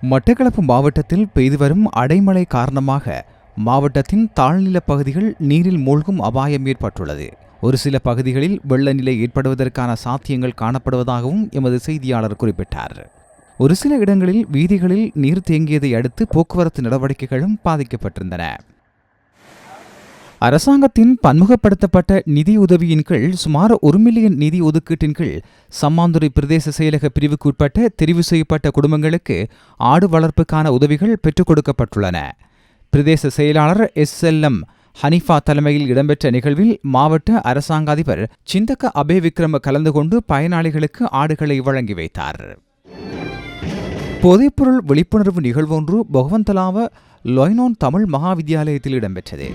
மட்டக்களப்பு மாவட்டத்தில் பெய்து வரும் அடைமழை காரணமாக மாவட்டத்தின் தாழ்நில பகுதிகள் நீரில் மூழ்கும் அபாயம் ஏற்பட்டுள்ளது. ஒரு சில பகுதிகளில் வெள்ள நிலை ஏற்படுவதற்கான சாத்தியங்கள் காணப்படுவதாகவும் எமது செய்தியாளர் குறிப்பிட்டார். ஒரு சில இடங்களில் வீதிகளில் நீர் தேங்கியதை அடுத்து போக்குவரத்து நடவடிக்கைகளும் பாதிக்கப்பட்டிருந்தன. அரசாங்கத்தின் பன்முகப்படுத்தப்பட்ட நிதியுதவியின் கீழ் சுமார் 1 மில்லியன் நிதி ஒதுக்கீட்டின் கீழ் சம்மாந்துறை பிரதேச செயலக பிரிவுக்குட்பட்ட தெரிவு செய்யப்பட்ட குடும்பங்களுக்கு ஆடு வளர்ப்புக்கான உதவிகள் பெற்றுக் கொடுக்கப்பட்டுள்ளன. பிரதேச செயலாளர் SLM ஹனிஃபா தலைமையில் இடம்பெற்ற நிகழ்வில் மாவட்ட அரசாங்க அதிபர் சிந்தக்க அபேவிக்ரம கலந்து கொண்டு பயனாளிகளுக்கு ஆடுகளை வழங்கி வைத்தார். போதைப்பொருள் விழிப்புணர்வு நிகழ்வொன்று பொகவந்தலாவ லொய்னோன் தமிழ் மகாவித்தியாலயத்தில் இடம்பெற்றது.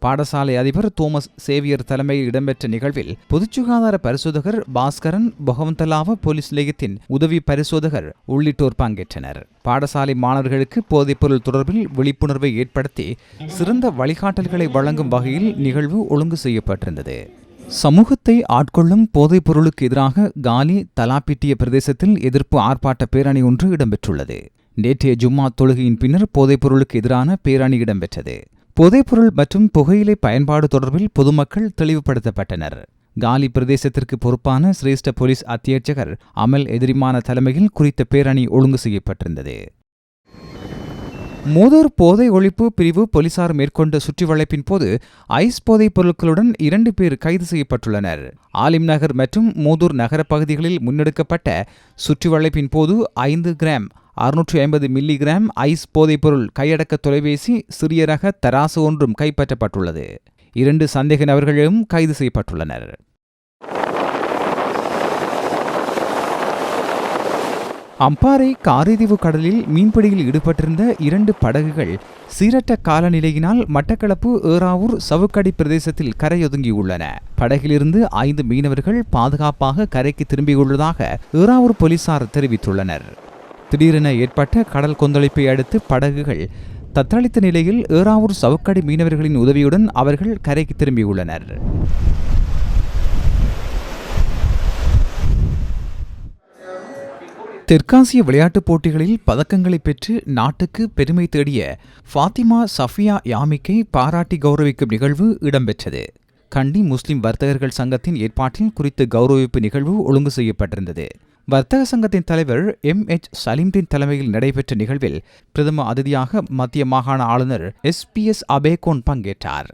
பாடசாலை அதிபர் தோமஸ் சேவியர் தலைமையில் இடம்பெற்ற நிகழ்வில் பொதுச் சுகாதார பரிசோதகர் பாஸ்கரன், பொகவந்தலாவ போலீஸ் நிலையத்தின் உதவி பரிசோதகர் உள்ளிட்டோர் பங்கேற்றனர். பாடசாலை மாணவர்களுக்கு போதைப்பொருள் தொடர்பில் விழிப்புணர்வை ஏற்படுத்தி சிறந்த வழிகாட்டல்களை வழங்கும் வகையில் நிகழ்வு ஒழுங்கு செய்யப்பட்டிருந்தது. சமூகத்தை ஆட்கொள்ளும் போதைப் பொருளுக்கு எதிராக காலி தலாப்பிட்டிய பிரதேசத்தில் எதிர்ப்பு ஆர்ப்பாட்ட பேரணி ஒன்று இடம்பெற்றுள்ளது. நேற்றைய ஜும்மா தொழுகையின் பின்னர் போதைப் பொருளுக்கு எதிரான பேரணி இடம்பெற்றது. போதைப்பொருள் மற்றும் புகையிலை பயன்பாடு தொடர்பில் பொதுமக்கள் தெளிவுபடுத்தப்பட்டனர். காலி பிரதேசத்திற்கு பொறுப்பான சிரேஷ்ட போலீஸ் அத்தியட்சகர் அமல் எதிரிமான தலைமையில் குறித்த பேரணி ஒழுங்கு செய்யப்பட்டிருந்தது. மூதூர் போதை ஒழிப்பு பிரிவு போலீசார் மேற்கொண்ட சுற்றிவளைப்பின் போது ஐஸ் போதைப் பொருட்களுடன் 2 பேர் கைது செய்யப்பட்டுள்ளனர். ஆலிம் நகர் மற்றும் மூதூர் நகர பகுதிகளில் முன்னெடுக்கப்பட்ட சுற்றிவளைப்பின் போது 5 கிராம் 650 மில்லிகிராம் ஐஸ் போதைப்பொருள், கையடக்க தொலைபேசி, சிறிய ரக தராசு ஒன்றும் கைப்பற்றப்பட்டுள்ளது. 2 சந்தேக நபர்களும் கைது செய்யப்பட்டுள்ளனர். அம்பாறை காரைதீவு கடலில் மீன்பிடியில் ஈடுபட்டிருந்த 2 படகுகள் சீரற்ற காலநிலையினால் மட்டக்களப்பு ஏறாவூர் சவுக்கடி பிரதேசத்தில் கரையொதுங்கியுள்ளன. படகிலிருந்து 5 மீனவர்கள் பாதுகாப்பாக கரைக்கு திரும்பியுள்ளதாக ஏறாவூர் போலீசார் தெரிவித்துள்ளனர். திடீரென ஏற்பட்ட கடல் கொந்தளிப்பை அடுத்து படகுகள் தத்தளித்த நிலையில் ஏறாவூர் சவுக்கடி மீனவர்களின் உதவியுடன் அவர்கள் கரைக்கு திரும்பியுள்ளனர். தெற்காசிய விளையாட்டுப் போட்டிகளில் பதக்கங்களை பெற்று நாட்டுக்கு பெருமை தேடிய ஃபாத்திமா சஃபியா யாமிக்கை பாராட்டி கௌரவிக்கும் நிகழ்வு இடம்பெற்றது. கண்டி முஸ்லிம் வர்த்தகர்கள் சங்கத்தின் ஏற்பாட்டில் குறித்த கௌரவிப்பு நிகழ்வு ஒழுங்கு செய்யப்பட்டிருந்தது. வர்த்தக சங்கத்தின் தலைவர் MH சலீம்தீன் தலைமையில் நடைபெற்ற நிகழ்வில் பிரதம அதிதியாக மத்திய மாகாண ஆளுநர் SPS அபேகோன் பங்கேற்றார்.